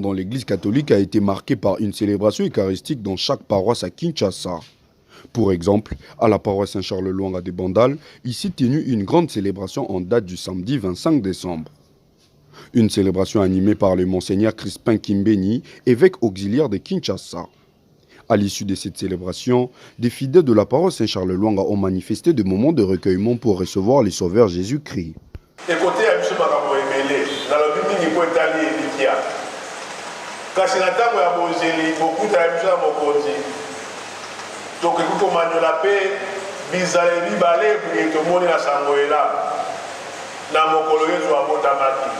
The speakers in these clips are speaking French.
Dans l'église catholique a été marqué par une célébration eucharistique dans chaque paroisse à Kinshasa. Pour exemple, à la paroisse Saint-Charles-Luanga de Bandal, il s'est tenu une grande célébration en date du samedi 25 décembre. Une célébration animée par le monseigneur Crispin Kimbeni, évêque auxiliaire de Kinshasa. À l'issue de cette célébration, des fidèles de la paroisse Saint-Charles-Luanga ont manifesté des moments de recueillement pour recevoir le Sauveur Jésus-Christ. Kasi na ntango ya bozeli bokuta ya biso ya mokonzi tokoki komanyola mpe bizala mibale boye tomoni na sango elamu na mokolo yesu abotamaki.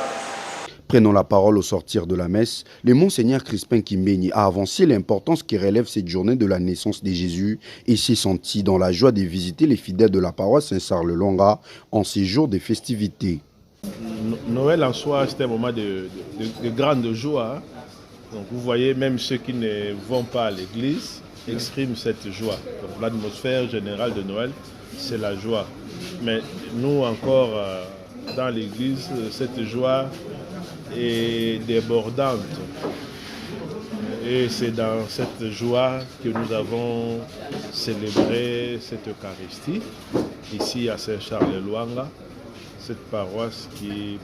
Prenant la parole au sortir de la messe, le monseigneur Crispin Kimbeni a avancé l'importance qui relève cette journée de la naissance de Jésus et s'est senti dans la joie de visiter les fidèles de la paroisse Saint-Charles-Luanga en ces jours de festivités. Noël en soi, c'est un moment de grande joie. Donc vous voyez, même ceux qui ne vont pas à l'église expriment cette joie. Donc l'atmosphère générale de Noël, c'est la joie. Mais nous encore, dans l'église, cette joie est débordante. Et c'est dans cette joie que nous avons célébré cette Eucharistie, ici à Saint-Charles-Luanga, cette paroisse qui,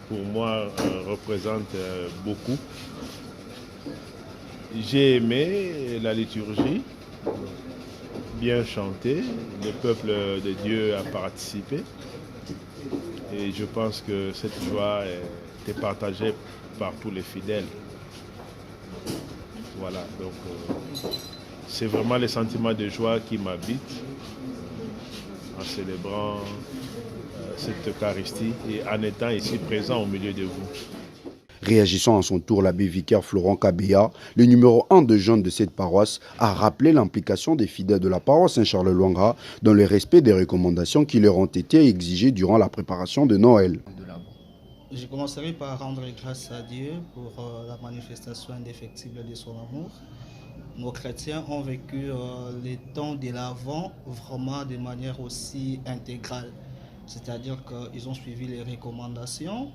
pour moi, représente beaucoup. J'ai aimé la liturgie, bien chantée, le peuple de Dieu a participé et je pense que cette joie est partagée par tous les fidèles. Voilà, donc c'est vraiment le sentiment de joie qui m'habite en célébrant cette Eucharistie et en étant ici présent au milieu de vous. Réagissant à son tour, l'abbé vicaire Florent Kabea, le numéro 1 de jeunes de cette paroisse, a rappelé l'implication des fidèles de la paroisse Saint-Charles-Luanga dans le respect des recommandations qui leur ont été exigées durant la préparation de Noël. Je commencerai par rendre grâce à Dieu pour la manifestation indéfectible de son amour. Nos chrétiens ont vécu les temps de l'Avent vraiment de manière aussi intégrale. C'est-à-dire qu'ils ont suivi les recommandations.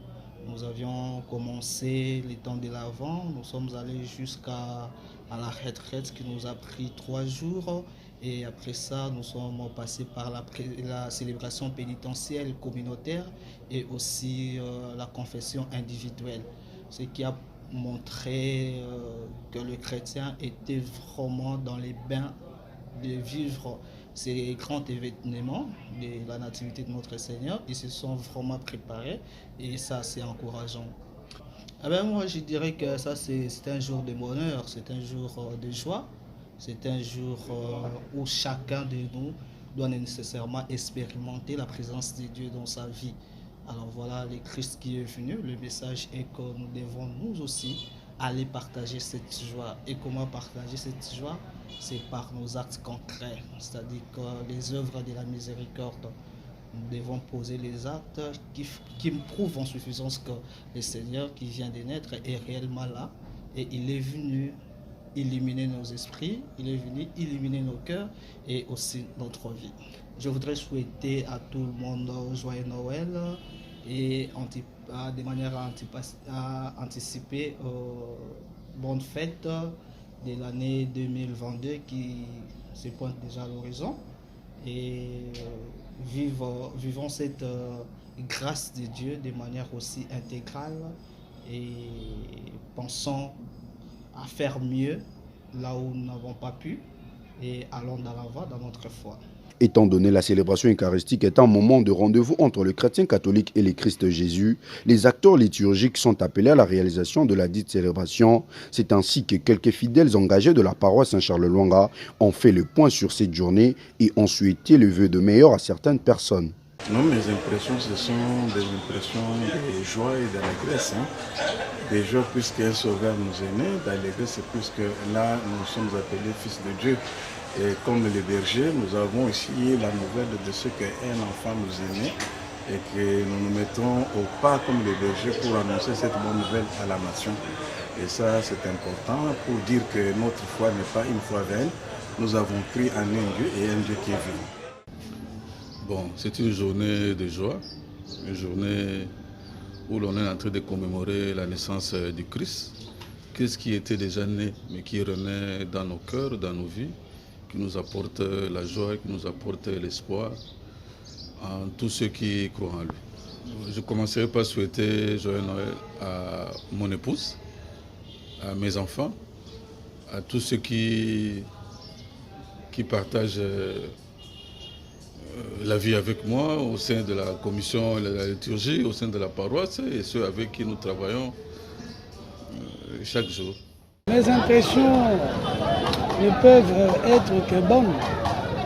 Nous avions commencé les temps de l'Avent, nous sommes allés jusqu'à la retraite qui nous a pris 3 jours. Et après ça, nous sommes passés par la célébration pénitentielle communautaire et aussi la confession individuelle. Ce qui a montré que le chrétien était vraiment dans les bains de vivre ces grands événements de la nativité de notre Seigneur. Ils se sont vraiment préparés et ça, c'est encourageant. Moi, je dirais que ça, c'est un jour de bonheur, c'est un jour de joie. C'est un jour où chacun de nous doit nécessairement expérimenter la présence de Dieu dans sa vie. Alors voilà, le Christ qui est venu, le message est que nous devons nous aussi aller partager cette joie. Et comment partager cette joie? C'est par nos actes concrets, c'est-à-dire que les œuvres de la miséricorde. Nous devons poser les actes qui prouvent en suffisance que le Seigneur qui vient de naître est réellement là et il est venu illuminer nos esprits, il est venu illuminer nos cœurs et aussi notre vie. Je voudrais souhaiter à tout le monde joyeux Noël et de manière à anticiper bonne fête de l'année 2022 qui se pointe déjà à l'horizon et vivons cette grâce de Dieu de manière aussi intégrale et pensons à faire mieux là où nous n'avons pas pu et allons dans l'avant dans notre foi. Étant donné la célébration eucharistique est un moment de rendez-vous entre le chrétien catholique et le Christ Jésus, les acteurs liturgiques sont appelés à la réalisation de la dite célébration. C'est ainsi que quelques fidèles engagés de la paroisse Saint-Charles-Luanga ont fait le point sur cette journée et ont souhaité le vœu de meilleur à certaines personnes. Non, mes impressions, ce sont des impressions de joie et d'allégresse. Des joies puisqu'un sauveur nous est né, d'allégresse puisque là, nous sommes appelés fils de Dieu. Et comme les bergers, nous avons ici la nouvelle de ce qu'un enfant nous est né et que nous nous mettons au pas comme les bergers pour annoncer cette bonne nouvelle à la nation. Et ça, c'est important pour dire que notre foi n'est pas une foi vaine. Nous avons cru en un Dieu et un Dieu qui est vivant. Bon, c'est une journée de joie, une journée où l'on est en train de commémorer la naissance du Christ. Christ qui était déjà né, mais qui renaît dans nos cœurs, dans nos vies, qui nous apporte la joie, qui nous apporte l'espoir en tous ceux qui croient en lui. Je commencerai par souhaiter joyeux Noël à mon épouse, à mes enfants, à tous ceux qui partagent la vie avec moi au sein de la commission de la liturgie, au sein de la paroisse et ceux avec qui nous travaillons chaque jour. Mes impressions ne peuvent être que bonnes,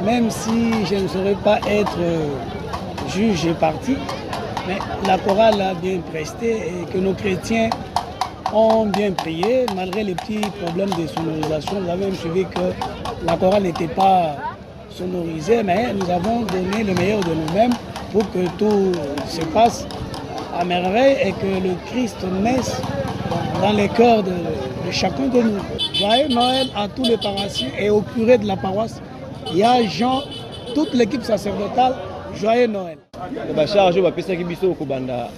même si je ne saurais pas être juge et parti. Mais la chorale a bien presté et que nos chrétiens ont bien prié, malgré les petits problèmes de sonorisation. Vous avez même suivi que la chorale n'était pas sonorisée, mais nous avons donné le meilleur de nous-mêmes pour que tout se passe à merveille et que le Christ naisse dans les cœurs de chacun de nous. Joyeux Noël à tous les paroissiens et au curé de la paroisse. Il y a Jean, toute l'équipe sacerdotale, joyeux Noël. Charge bapesaki biso kobanda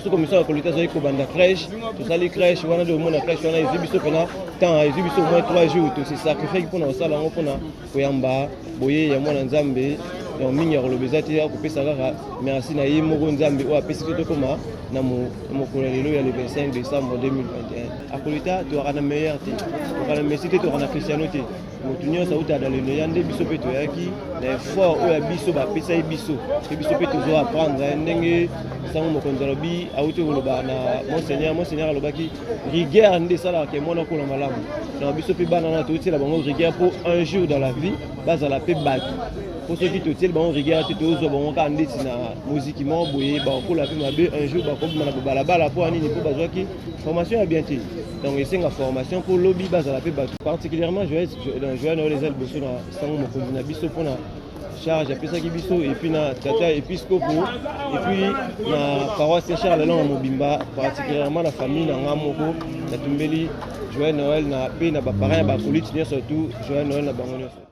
so commission ya kolita zali kobanda crèche tosali crèche wana de omona crèche wana ezwi biso mpena temps ezwi biso au moins 3 jours tosi sacrifice mpona kosala yango mpona koyamba boye ya mwana nzambe donc mingi ya koloba eza te akopesa kaka merci na ye moko nzambe oyo apesi te tokóma na mokolo ya lelo ya le 25 décembre 2021 akolita tozalaka na meilleur te tozalaka na messi te tozalaka na kristiano te motu nyonso auta daleno ya nde biso mpe toyaki na effort oyo ya biso bapesa ye biso mpe biso mpe tozo apprendre ndenge sango mokonzi alobi auti koloba na monseigneur alobaki rigueur nde esalaka ke mwana kola malamu na biso mpe bana wana totiela bango rigueur mpo un jour dans la vie bazala mpe bato mpo soki totieli bango rigueur te tozwa bango kaka ndeti na moziki moko boye bakokola mpe mabe un jour bakobima na balabala mpo anini mpo bazwaki formation ya bien te donc esenga formation mpo lobi bazala mpe bato particulièrement joyeux Noël eza liboso na sango mokonzi na biso mpona charge apesaki biso epuis na tata épiscopo epuis na paroisse Saint-Charles elonga mobimba particulièrement na famille na nga moko natumbeli joyeux Noël na mpe na baparent ya bakoliti nyonso surtout joyeux Noël na bango nyonso.